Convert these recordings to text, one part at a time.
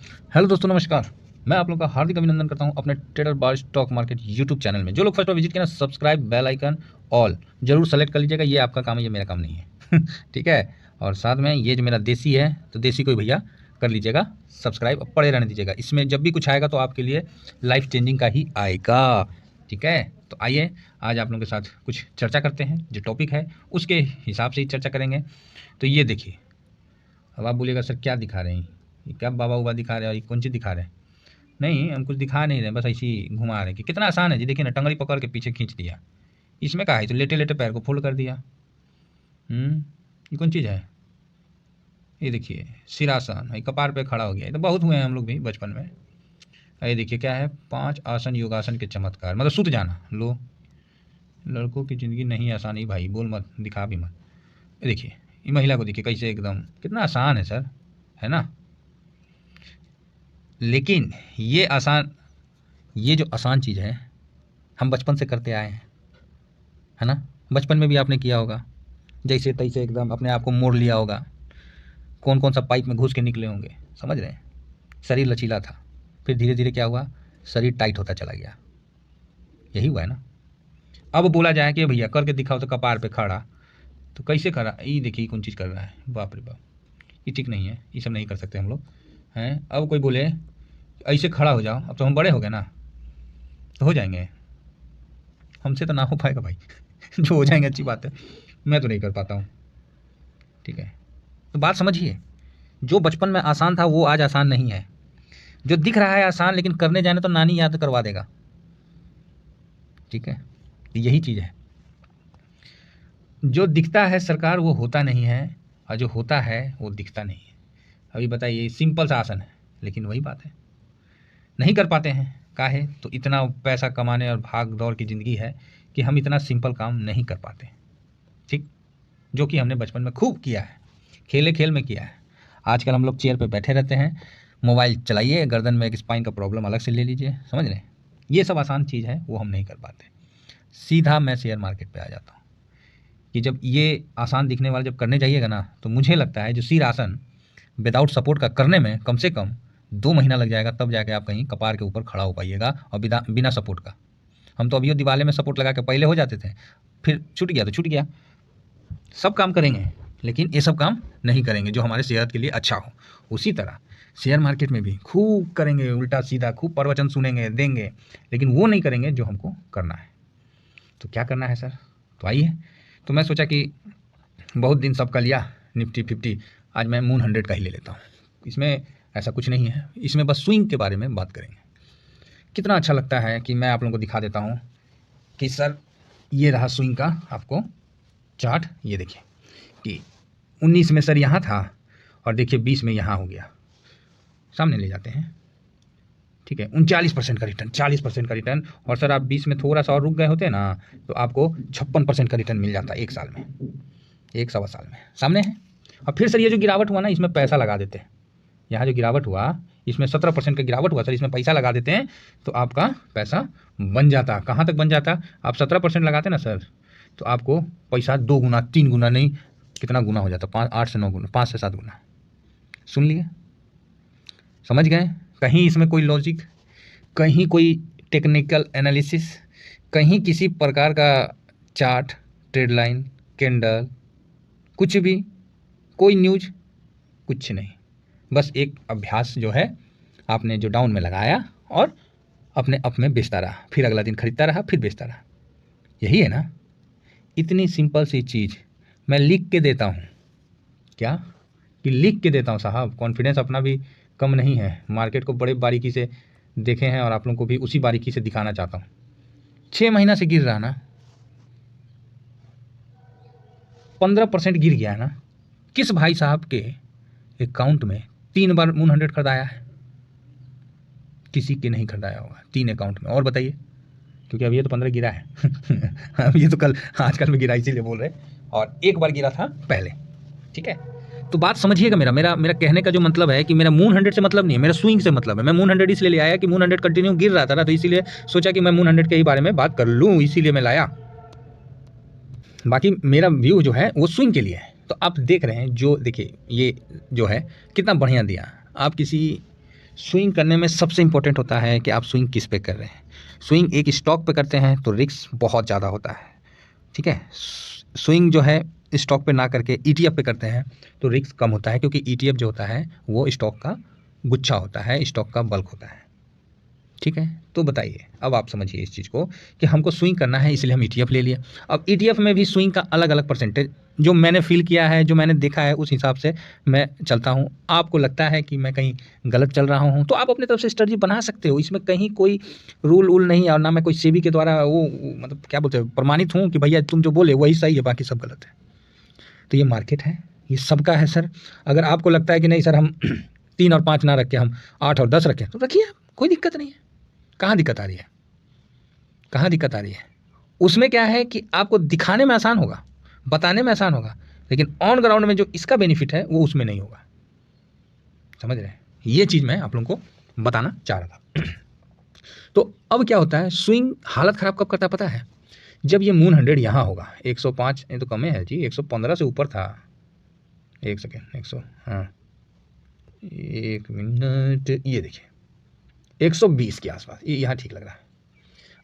Hello दोस्तों, नमस्कार। मैं आप लोगों का हार्दिक अभिनंदन करता हूं अपने ट्रेडर बार स्टॉक मार्केट यूट्यूब चैनल में। जो लोग फर्स्ट बार विजिट किया ना, सब्सक्राइब, बेल आइकन ऑल जरूर सेलेक्ट कर लीजिएगा। ये आपका काम है, ये मेरा काम नहीं है। ठीक है। और साथ में ये जो मेरा देसी है, तो देसी को भैया कर लीजिएगा सब्सक्राइब, पड़े रहने दीजिएगा। इसमें जब भी कुछ आएगा तो आपके लिए लाइफ चेंजिंग का ही आएगा। ठीक है। तो आइए आज आप लोगों के साथ कुछ चर्चा करते हैं। जो टॉपिक है उसके हिसाब से ही चर्चा करेंगे। तो ये देखिए, अब आप बोलिएगा सर क्या दिखा रहे हैं, ये क्या बाबा उबा दिखा रहे हैं, ये कौन सी दिखा रहे हैं। नहीं, हम कुछ दिखा नहीं रहे, बस ऐसे ही घुमा रहे हैं कि कितना आसान है जी। देखिए ना, टंगड़ी पकड़ के पीछे खींच दिया। इसमें क्या है, तो लेटे लेटे पैर को फोल्ड कर दिया। ये कौन चीज़ है। ये देखिए सिरासन, ये कपार पे खड़ा हो गया। ये तो बहुत हुए हैं हम लोग भी बचपन में। ये देखिए क्या है, 5 आसन योगासन के चमत्कार, मतलब सुत जाना। लो, लड़कों की ज़िंदगी नहीं आसान ही भाई, बोल मत, दिखा भी मत। ये देखिए, ये महिला को देखिए कैसे, एकदम कितना आसान है सर, है ना। लेकिन ये जो आसान चीज़ है, हम बचपन से करते आए हैं, है ना। बचपन में भी आपने किया होगा, जैसे तैसे एकदम अपने आप को मोड़ लिया होगा। कौन कौन सा पाइप में घुस के निकले होंगे, समझ रहे हैं। शरीर लचीला था, फिर धीरे धीरे क्या हुआ, शरीर टाइट होता चला गया। यही हुआ है ना। अब बोला जाए कि भैया करके दिखाओ, तो कपार पे खड़ा, तो कैसे खड़ा, ये देखिए कौन चीज़ कर रहा है, बाप रे बाप, ये ठीक नहीं है, ये सब नहीं कर सकते हम लोग हैं। अब कोई बोले ऐसे खड़ा हो जाओ, अब तो हम बड़े हो गए ना, तो हो जाएंगे। हमसे तो ना हो पाएगा भाई। जो हो जाएंगे अच्छी बात है, मैं तो नहीं कर पाता हूँ। ठीक है। तो बात समझिए, जो बचपन में आसान था वो आज आसान नहीं है। जो दिख रहा है आसान, लेकिन करने जाने तो नानी याद करवा देगा। ठीक है। यही चीज़ है, जो दिखता है सरकार वो होता नहीं है, और जो होता है वो दिखता नहीं है। अभी बताइए, सिंपल सा आसन है, लेकिन वही बात है, नहीं कर पाते हैं। काहे, तो इतना पैसा कमाने और भाग दौड़ की ज़िंदगी है कि हम इतना सिंपल काम नहीं कर पाते। ठीक, जो कि हमने बचपन में खूब किया है, खेले खेल में किया है। आजकल हम लोग चेयर पे बैठे रहते हैं, मोबाइल चलाइए, गर्दन में एक स्पाइन का प्रॉब्लम अलग से ले लीजिए, समझ रहे हैं। ये सब आसान चीज़ है, वो हम नहीं कर पाते। सीधा मैं शेयर मार्केट पे आ जाता हूँ कि जब ये आसान दिखने वाला जब करने जाइएगा ना, तो मुझे लगता है जो सिर आसन विदाउट सपोर्ट का करने में कम से कम 2 महीना लग जाएगा, तब जाके आप कहीं कपार के ऊपर खड़ा हो पाइएगा, और बिना सपोर्ट का। हम तो अभी दिवाले में सपोर्ट लगा के पहले हो जाते थे, फिर छूट गया तो छूट गया। सब काम करेंगे, लेकिन ये सब काम नहीं करेंगे जो हमारे सेहत के लिए अच्छा हो। उसी तरह शेयर मार्केट में भी खूब करेंगे उल्टा सीधा, खूब प्रवचन सुनेंगे देंगे, लेकिन वो नहीं करेंगे जो हमको करना है। तो क्या करना है सर, तो आइए। तो मैं सोचा कि बहुत दिन सबका लिया निफ्टी 50, आज मैं मून 100 का ही ले लेता हूँ। इसमें ऐसा कुछ नहीं है, इसमें बस स्विंग के बारे में बात करेंगे। कितना अच्छा लगता है कि मैं आप लोगों को दिखा देता हूँ कि सर ये रहा स्विंग का आपको चार्ट। ये देखिए कि 19 में सर यहाँ था, और देखिए 20 में यहाँ हो गया, सामने ले जाते हैं। ठीक है, 39% का रिटर्न, 40% का रिटर्न। और सर आप 20 में थोड़ा सा और रुक गए होते ना, तो आपको 56% का रिटर्न मिल जाता एक साल में, एक सवा साल में। सामने है। और फिर सर ये जो गिरावट हुआ ना, इसमें पैसा लगा देते हैं। यहाँ जो गिरावट हुआ, इसमें 17% का गिरावट हुआ सर, इसमें पैसा लगा देते हैं, तो आपका पैसा बन जाता। कहाँ तक बन जाता, आप 17% लगाते ना सर, तो आपको पैसा 2 गुना 3 गुना नहीं, कितना गुना हो जाता, 8 से 9 गुना, 5 से 7 गुना। सुन लिए, समझ गए। कहीं इसमें कोई लॉजिक, कहीं कोई टेक्निकल एनालिसिस, कहीं किसी प्रकार का चार्ट, ट्रेड लाइन, कैंडल, कुछ भी, कोई न्यूज, कुछ नहीं। बस एक अभ्यास जो है, आपने जो डाउन में लगाया और अपने अप में बेचता रहा, फिर अगला दिन खरीदता रहा, फिर बेचता रहा। यही है ना। इतनी सिंपल सी चीज़ मैं लिख के देता हूँ। क्या कि लिख के देता हूँ साहब, कॉन्फिडेंस अपना भी कम नहीं है। मार्केट को बड़े बारीकी से देखे हैं, और आप लोगों को भी उसी बारीकी से दिखाना चाहता हूँ। 6 महीना से गिर रहा ना, 15% गिर गया ना। किस भाई साहब के अकाउंट में 3 बार मून 100 खरीदाया है, किसी के नहीं खरीदाया होगा 3 अकाउंट में। और बताइए, क्योंकि अभी ये तो 15 गिरा है। अब ये तो कल आजकल में गिरा, इसीलिए बोल रहे। और एक बार गिरा था पहले। ठीक है। तो बात समझिएगा, मेरा कहने का जो मतलब है कि मेरा मून 100 से मतलब नहीं है, मेरा स्विंग से मतलब है। मैं मून 100 इसलिए ले आया कि मून 100 कंटिन्यू गिर रहा था ना, तो इसीलिए सोचा कि मैं मून 100 के ही बारे में बात कर लूँ, इसीलिए मैं लाया। बाकी मेरा व्यू जो है वो स्विंग के लिए है। तो आप देख रहे हैं, जो देखिए ये जो है कितना बढ़िया दिया। आप किसी स्विंग करने में सबसे इंपॉर्टेंट होता है कि आप स्विंग किस पे कर रहे हैं। स्विंग एक स्टॉक पे करते हैं तो रिस्क बहुत ज़्यादा होता है, ठीक है। स्विंग जो है स्टॉक पे ना करके ईटीएफ पे करते हैं तो रिस्क कम होता है, क्योंकि ईटीएफ जो होता है वो स्टॉक का गुच्छा होता है, स्टॉक का बल्क होता है, ठीक है। तो बताइए, अब आप समझिए इस चीज़ को कि हमको स्विंग करना है, इसलिए हम ईटीएफ ले लिए। अब ईटीएफ में भी स्विंग का अलग अलग परसेंटेज जो मैंने फील किया है, जो मैंने देखा है, उस हिसाब से मैं चलता हूँ। आपको लगता है कि मैं कहीं गलत चल रहा हूँ तो आप अपने तरफ से स्ट्रेटजी बना सकते हो, इसमें कहीं कोई रूल नहीं, और ना मैं कोई सेबी के द्वारा वो मतलब क्या बोलते हैं प्रमाणित हूँ कि भैया तुम जो बोले वही सही है, बाकी सब गलत है। तो ये मार्केट है, ये सबका है सर। अगर आपको लगता है कि नहीं सर हम 3 और 5 ना रखें, हम 8 और 10 रखें, तो रखिए, कोई दिक्कत नहीं है। कहाँ दिक्कत आ रही है, कहाँ दिक्कत आ रही है? उसमें क्या है कि आपको दिखाने में आसान होगा, बताने में आसान होगा, लेकिन ऑन ग्राउंड में जो इसका बेनिफिट है वो उसमें नहीं होगा। समझ रहे हैं? ये चीज़ मैं आप लोगों को बताना चाह रहा था। तो अब क्या होता है, स्विंग हालत ख़राब कब करता है पता है? जब ये मून 100 यहाँ होगा, 105 ये तो कम है जी, 115 से ऊपर था। एक सेकेंड, 100, हाँ 1 मिनट, ये देखिए 120 के आसपास, ये यहाँ ठीक लग रहा है।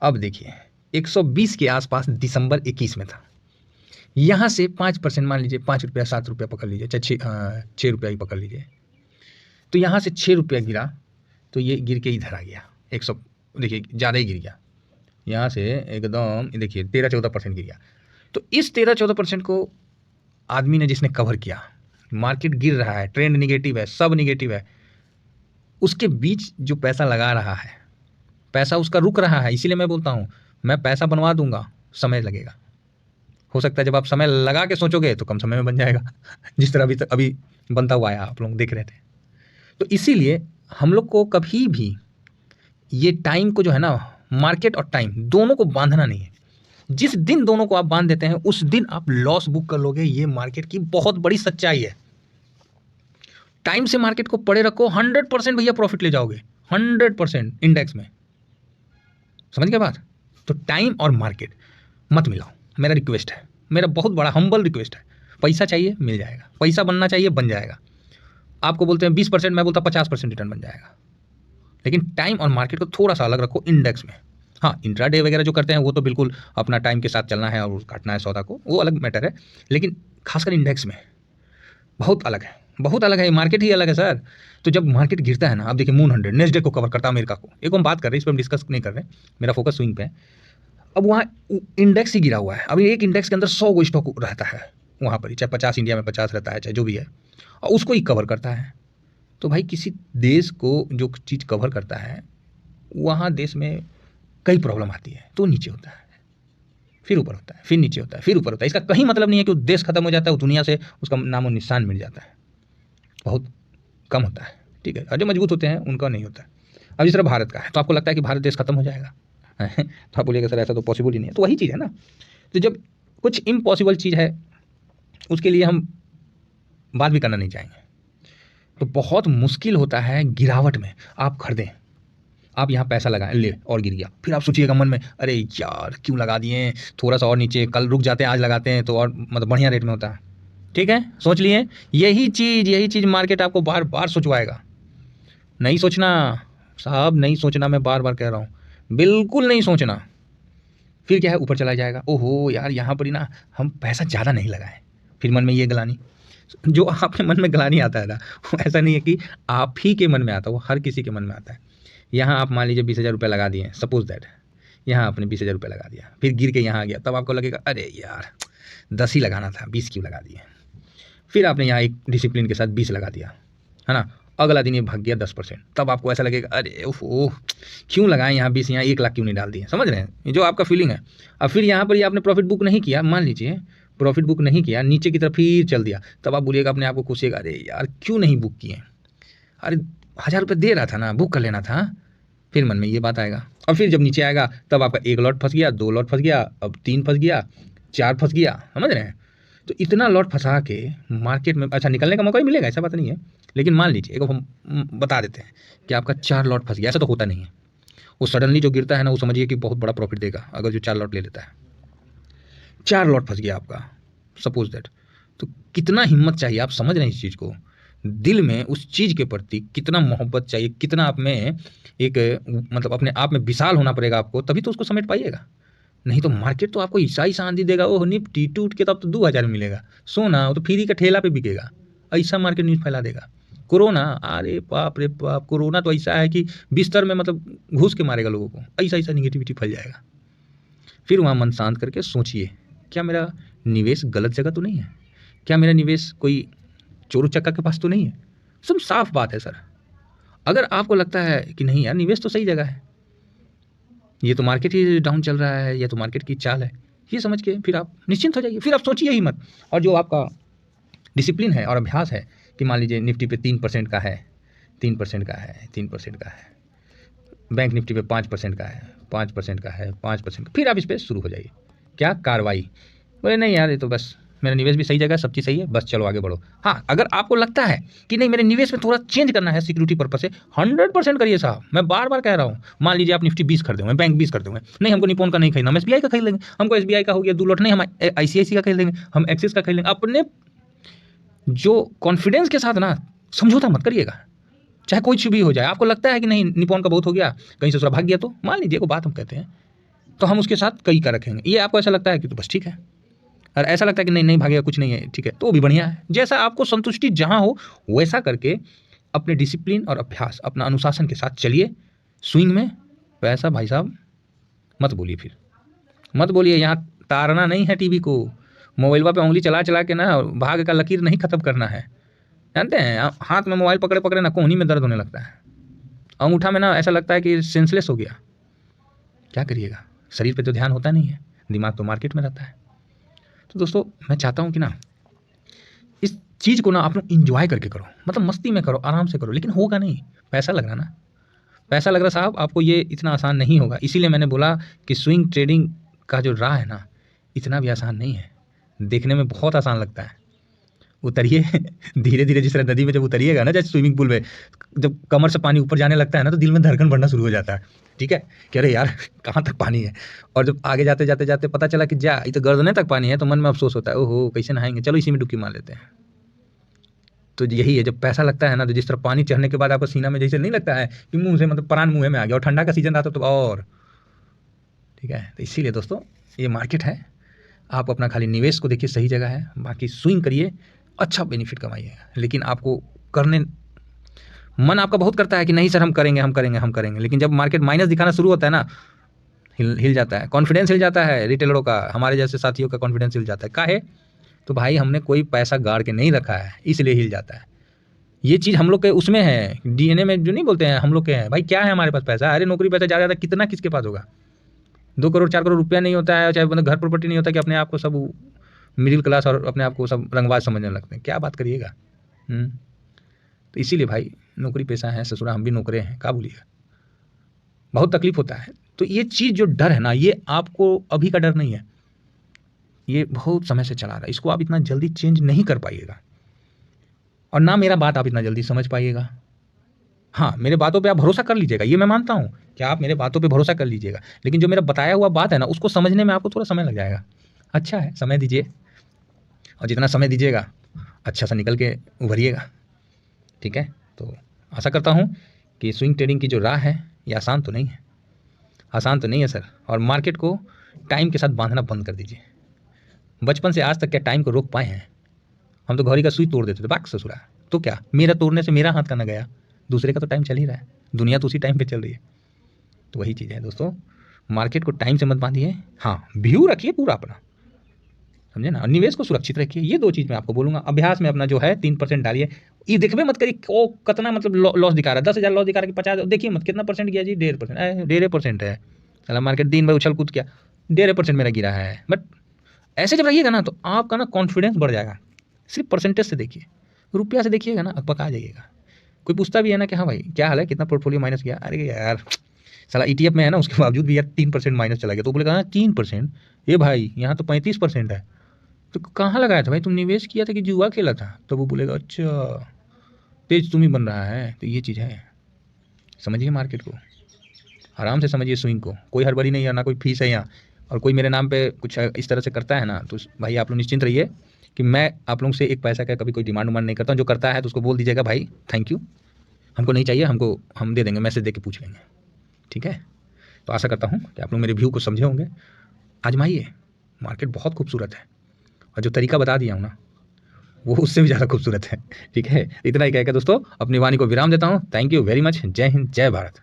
अब देखिए 120 के आसपास दिसंबर 21 में था। यहाँ से 5% मान लीजिए, 5 रुपया 7 रुपया पकड़ लीजिए, चाहे 6 रुपया ही पकड़ लीजिए, तो यहाँ से 6 रुपया गिरा तो ये गिर के इधर आ गया 100, देखिए ज़्यादा ही गिर गया, यहाँ से एकदम देखिए 13-14% गिर गया। तो इस 13-14% को आदमी ने जिसने कवर किया, मार्केट गिर रहा है, ट्रेंड निगेटिव है, सब निगेटिव है, उसके बीच जो पैसा लगा रहा है, पैसा उसका रुक रहा है। इसीलिए मैं बोलता हूँ मैं पैसा बनवा दूंगा, समय लगेगा। हो सकता है जब आप समय लगा के सोचोगे तो कम समय में बन जाएगा जिस तरह अभी बनता हुआ आया, आप लोग देख रहे थे। तो इसीलिए हम लोग को कभी भी ये टाइम को जो है ना, मार्केट और टाइम दोनों को बांधना नहीं है। जिस दिन दोनों को आप बांध देते हैं उस दिन आप लॉस बुक कर लोगे, ये मार्केट की बहुत बड़ी सच्चाई है। टाइम से मार्केट को पड़े रखो, 100% भैया प्रॉफिट ले जाओगे, 100% इंडेक्स में। समझ गए बात? तो टाइम और मार्केट मत मिलाओ, मेरा रिक्वेस्ट है, मेरा बहुत बड़ा हम्बल रिक्वेस्ट है। पैसा चाहिए मिल जाएगा, पैसा बनना चाहिए बन जाएगा। आपको बोलते हैं 20%, मैं बोलता 50% रिटर्न बन जाएगा। लेकिन टाइम और मार्केट को थोड़ा सा अलग रखो इंडेक्स में। हाँ, इंट्राडे वगैरह जो करते हैं वो तो बिल्कुल अपना टाइम के साथ चलना है और काटना है सौदा को, वो अलग मैटर है। लेकिन खासकर इंडेक्स में बहुत अलग है, बहुत अलग है, मार्केट ही अलग है सर। तो जब मार्केट गिरता है ना, आप देखिए मून 100 नेक्स्ट डे को कवर करता है अमेरिका को, एक हम बात कर रहे हैं, इस पर हम डिस्कस नहीं कर रहे, मेरा फोकस स्विंग पे है। अब वहाँ इंडेक्स ही गिरा हुआ है, अभी एक इंडेक्स के अंदर 100 गो स्टॉक रहता है वहाँ पर ही, चाहे 50 इंडिया में 50 रहता है, चाहे जो भी है, और उसको ही कवर करता है। तो भाई किसी देश को जो चीज़ कवर करता है वहाँ देश में कई प्रॉब्लम आती है, तो नीचे होता है, फिर ऊपर होता है, फिर नीचे होता है, फिर ऊपर होता है। इसका कहीं मतलब नहीं है कि वो देश खत्म हो जाता है, वो दुनिया से उसका नामो निशान मिट जाता है, बहुत कम होता है, ठीक है। और जो मजबूत होते हैं उनका नहीं होता है। अब जिस तरह भारत का है, तो आपको लगता है कि भारत देश खत्म हो जाएगा तो आप बोलिएगा सर ऐसा तो पॉसिबल ही नहीं है। तो वही चीज़ है ना, तो जब कुछ इम्पॉसिबल चीज़ है उसके लिए हम बात भी करना नहीं चाहेंगे। तो बहुत मुश्किल होता है गिरावट में आप खरीदें, आप यहाँ पैसा लगाएं, ले और गिर गया, फिर आप सोचिएगा मन में अरे यार क्यों लगा दिए, थोड़ा सा और नीचे, कल रुक जाते हैं आज लगाते हैं तो और मतलब बढ़िया रेट में होता है, ठीक है। सोच लिए यही चीज़ मार्केट आपको बार बार सोचवाएगा। नहीं सोचना साहब, नहीं सोचना, मैं बार बार कह रहा हूँ, बिल्कुल नहीं सोचना। फिर क्या है, ऊपर चला जाएगा, ओहो यार यहाँ पर ही ना हम पैसा ज़्यादा नहीं लगाएं, फिर मन में ये गलानी, जो आपके मन में गलानी आता है ना, वो ऐसा नहीं है कि आप ही के मन में आता है, वो हर किसी के मन में आता है। यहाँ आप मान लीजिए 20,000 रुपये लगा दिए, सपोज दैट, यहाँ आपने 20,000 रुपये लगा दिया, फिर गिर के यहाँ आ गया, तब आपको लगेगा अरे यार 10 ही लगाना था, 20 क्यों लगा दिए। फिर आपने यहाँ एक डिसिप्लिन के साथ 20 लगा दिया, है ना, अगला दिन ये भाग गया 10%, तब आपको ऐसा लगेगा अरे ओह क्यों लगाएं यहाँ 20, यहाँ 1 लाख क्यों नहीं डाल दिए। समझ रहे हैं, ये जो आपका फीलिंग है। अब फिर यहाँ पर ये आपने प्रॉफिट बुक नहीं किया, मान लीजिए प्रॉफिट बुक नहीं किया, नीचे की तरफ फिर चल दिया, तब आप बोलिएगा अपने आप को, खुशिएगा अरे यार क्यों नहीं बुक किए, अरे 1,000 रुपये दे रहा था ना, बुक कर लेना था। फिर मन में ये बात आएगा, और फिर जब नीचे आएगा तब आपका 1 लॉट फंस गया, 2 लॉट फंस गया, अब 3 फंस गया, 4 फंस गया। समझ रहे हैं? तो इतना लॉट फंसा के मार्केट में अच्छा निकलने का मौका ही मिलेगा, ऐसा बात नहीं है। लेकिन मान लीजिए एक हम बता देते हैं कि आपका 4 लॉट फंस गया, ऐसा तो होता नहीं है। वो सडनली जो गिरता है ना, वो समझिए कि बहुत बड़ा प्रॉफिट देगा अगर जो 4 लॉट ले लेता है। 4 लॉट फंस गया आपका, सपोज दैट, तो कितना हिम्मत चाहिए, आप समझ रहे हैं इस चीज़ को। दिल में उस चीज़ के प्रति कितना मोहब्बत चाहिए, कितना आप में एक मतलब अपने आप में विशाल होना पड़ेगा आपको, तभी तो उसको समेट पाइएगा। नहीं तो मार्केट तो आपको ऐसा ही शांति देगा, वो निफ्टी टूट के तब तो 2000 मिलेगा, सोना वो तो फ्री का ठेला पे बिकेगा, ऐसा मार्केट न्यूज़ फैला देगा। कोरोना, अरे बाप रे बाप, कोरोना तो ऐसा है कि बिस्तर में मतलब घुस के मारेगा लोगों को, ऐसा ऐसा निगेटिविटी फैल जाएगा। फिर वहाँ मन शांत करके सोचिए, क्या मेरा निवेश गलत जगह तो नहीं है, क्या मेरा निवेश कोई चोर उचक्का के पास तो नहीं है। सब साफ बात है सर। अगर आपको लगता है कि नहीं यार निवेश तो सही जगह है, ये तो मार्केट ही डाउन चल रहा है, ये तो मार्केट की चाल है, ये समझ के फिर आप निश्चिंत हो जाइए, फिर आप सोचिए ही मत। और जो आपका डिसिप्लिन है और अभ्यास है कि मान लीजिए निफ्टी पे 3% का है, 3% का है, 3% का है, बैंक निफ्टी पे 5% का है, 5% का है, 5% का, फिर आप इस पर शुरू हो जाइए। क्या कार्रवाई, बोले नहीं यार ये तो बस मेरा निवेश भी सही जगह, सब चीज़ सही है, बस चलो आगे बढ़ो। हाँ, अगर आपको लगता है कि नहीं मेरे निवेश में थोड़ा चेंज करना है सिक्योरिटी पर्पस से, 100% करिए साहब, मैं बार बार कह रहा हूँ। मान लीजिए आप निफ्टी 20 खरीदे हुए, बैंक 20 खरीदे हुए, नहीं हमको निपॉन का नहीं खरीदना, हम SBI का खरीद लेंगे, हमको SBI का हो गया 2 लॉट, नहीं हम ICICI का खरीद लेंगे, हम एक्सिस का खरीद लेंगे। अपने जो कॉन्फिडेंस के साथ ना समझौता मत करिएगा, चाहे कुछ भी हो जाए। आपको लगता है कि नहीं निपॉन का बहुत हो गया, कहीं से दूसरा भाग गया, तो मान लीजिए वो बात हम कहते हैं, तो हम उसके साथ कई का रखेंगे। ये आपको ऐसा लगता है कि तो बस ठीक है, और ऐसा लगता है कि नहीं नहीं भागेगा कुछ नहीं है, ठीक है, तो भी बढ़िया है। जैसा आपको संतुष्टि जहाँ हो वैसा करके अपने डिसिप्लिन और अभ्यास, अपना अनुशासन के साथ चलिए। स्विंग में पैसा भाई साहब मत बोलिए, फिर मत बोलिए। यहाँ तारना नहीं है टीवी को, मोबाइल पे उंगली चला चला के ना भाग का लकीर नहीं खत्म करना है। जानते हैं, हाथ में मोबाइल पकड़े पकड़े ना कोहनी में दर्द होने लगता है, अंगूठा में ना ऐसा लगता है कि सेंसलेस हो गया। क्या करिएगा, शरीर पे तो ध्यान होता नहीं है, दिमाग तो मार्केट में रहता है। तो दोस्तों मैं चाहता हूँ कि ना इस चीज़ को ना आप लोग इंजॉय करके करो, मतलब मस्ती में करो, आराम से करो, लेकिन होगा नहीं, पैसा लग रहा ना, पैसा लग रहा साहब, आपको ये इतना आसान नहीं होगा। इसीलिए मैंने बोला कि स्विंग ट्रेडिंग का जो राह है ना, इतना भी आसान नहीं है, देखने में बहुत आसान लगता है। उतरिए धीरे धीरे, जिस तरह नदी में जब उतरिएगा ना, जैसे स्विमिंग पूल में जब कमर से पानी ऊपर जाने लगता है ना, तो दिल में धड़कन बढ़ना शुरू हो जाता है, ठीक है, कि अरे यार कहाँ तक पानी है। और जब आगे जाते जाते जाते पता चला कि जा ये तो गर्दने तक पानी है, तो मन में अफसोस होता है, ओहो कैसे नहाएंगे, चलो इसी में डुबकी मार लेते हैं। तो यही है, जब पैसा लगता है ना, तो जिस तरह पानी चढ़ने के बाद आपको सीना में जैसे नहीं लगता है कि मुंह से मतलब प्राण मुंह में आ गया, और ठंडा का सीजन आता तो और, ठीक है। तो इसीलिए दोस्तों ये मार्केट है, आप अपना खाली निवेश को देखिए, सही जगह है, बाकी स्विंग करिए, अच्छा बेनिफिट कमाइएगा। लेकिन आपको करने मन आपका बहुत करता है कि नहीं सर हम करेंगे हम करेंगे हम करेंगे, लेकिन जब मार्केट माइनस दिखाना शुरू होता है ना, हिल जाता है, कॉन्फिडेंस हिल जाता है रिटेलरों का, हमारे जैसे साथियों का कॉन्फिडेंस हिल जाता है। काहे? तो भाई हमने कोई पैसा गाड़ के नहीं रखा है, इसलिए हिल जाता है। ये चीज़ हम लोग के उसमें है, DNA में, जो नहीं बोलते हैं हम लोग के हैं भाई, क्या है हमारे पास पैसा, अरे नौकरी पैसा ज़्यादा ज़्यादा कितना किसके पास होगा, 2 करोड़ 4 करोड़ रुपया नहीं होता है, चाहे मतलब घर प्रॉपर्टी नहीं होता कि अपने आप को सब मिडिल क्लास और अपने आप को सब रंगबाज समझने लगते हैं। क्या बात करिएगा। तो इसीलिए भाई नौकरी पेशा है, ससुरा हम भी नौकरे हैं, क्या बोलिएगा, बहुत तकलीफ होता है। तो ये चीज़ जो डर है ना, ये आपको अभी का डर नहीं है, ये बहुत समय से चला रहा है, इसको आप इतना जल्दी चेंज नहीं कर पाइएगा, और ना मेरा बात आप इतना जल्दी समझ पाइएगा। हाँ, मेरे बातों पे आप भरोसा कर लीजिएगा, ये मैं मानता हूँ कि आप मेरे बातों पे भरोसा कर लीजिएगा, लेकिन जो मेरा बताया हुआ बात है ना, उसको समझने में आपको थोड़ा समय लग जाएगा। अच्छा है, समय दीजिए, और जितना समय दीजिएगा अच्छा सा निकल के उभरिएगा, ठीक है। तो आशा करता हूँ कि स्विंग ट्रेडिंग की जो राह है ये आसान तो नहीं है, आसान तो नहीं है सर। और मार्केट को टाइम के साथ बांधना बंद कर दीजिए। बचपन से आज तक क्या टाइम को रोक पाए हैं? हम तो घड़ी का सुई तोड़ देते थे, बाक ससुरा, तो क्या मेरा तोड़ने से मेरा हाथ का ना गया, दूसरे का तो टाइम चल ही रहा है, दुनिया तो उसी टाइम पे चल रही है। तो वही चीज़ है दोस्तों, मार्केट को टाइम से मत बांधिए, हाँ व्यू रखिए पूरा अपना, समझे ना, और निवेश को सुरक्षित रखिए। ये 2 चीज़ मैं आपको बोलूँगा। अभ्यास में अपना जो है 3% डालिए, ये देखबे मत करिए ओ कितना मतलब लॉस दिखा रहा है, 10,000 लॉस दिखा रहा है कि 50, देखिए मत कितना परसेंट गया जी, 1.5%, 1.5% है, चला मार्केट दिन भर उछल कूद किया, 1.5% मेरा गिरा है। बट ऐसे जब रहिएगा ना, तो आपका ना कॉन्फिडेंस बढ़ जाएगा। सिर्फ परसेंटेज से देखिए, रुपया से देखिएगा ना, पका जाइएगा। कोई पूछता भी है ना कि हाँ भाई क्या हाल है, कितना पोर्टफोलियो माइनस गया, अरे यार साला ETF में है ना, उसके बावजूद भी यार 3% माइनस चला गया, तो बोलेगा 3%, ये भाई यहाँ तो 35% है, तो कहाँ लगाया था भाई, तुम निवेश किया था कि जुआ खेला था? तो वो बोलेगा अच्छा तेज तुम ही बन रहा है। तो ये चीज़ है, समझिए मार्केट को, आराम से समझिए, स्विंग को, कोई हड़बड़ी नहीं है, ना कोई फीस है यहाँ, और कोई मेरे नाम पे कुछ इस तरह से करता है ना, तो भाई आप लोग निश्चिंत रहिए कि मैं आप लोगों से एक पैसा का कभी कोई डिमांड उमांड नहीं करता हूँ। जो करता है तो उसको बोल दीजिएगा भाई थैंक यू, हमको नहीं चाहिए, हमको हम दे देंगे, मैसेज दे के पूछ लेंगे, ठीक है। तो आशा करता हूँ कि आप लोग मेरे व्यू को समझे होंगे। आजमाइए, मार्केट बहुत खूबसूरत है, और जो तरीका बता दिया हूँ ना वो उससे भी ज़्यादा खूबसूरत है, ठीक है। इतना ही कहकर दोस्तों अपनी वाणी को विराम देता हूँ। Thank you very much. जय हिंद, जय भारत।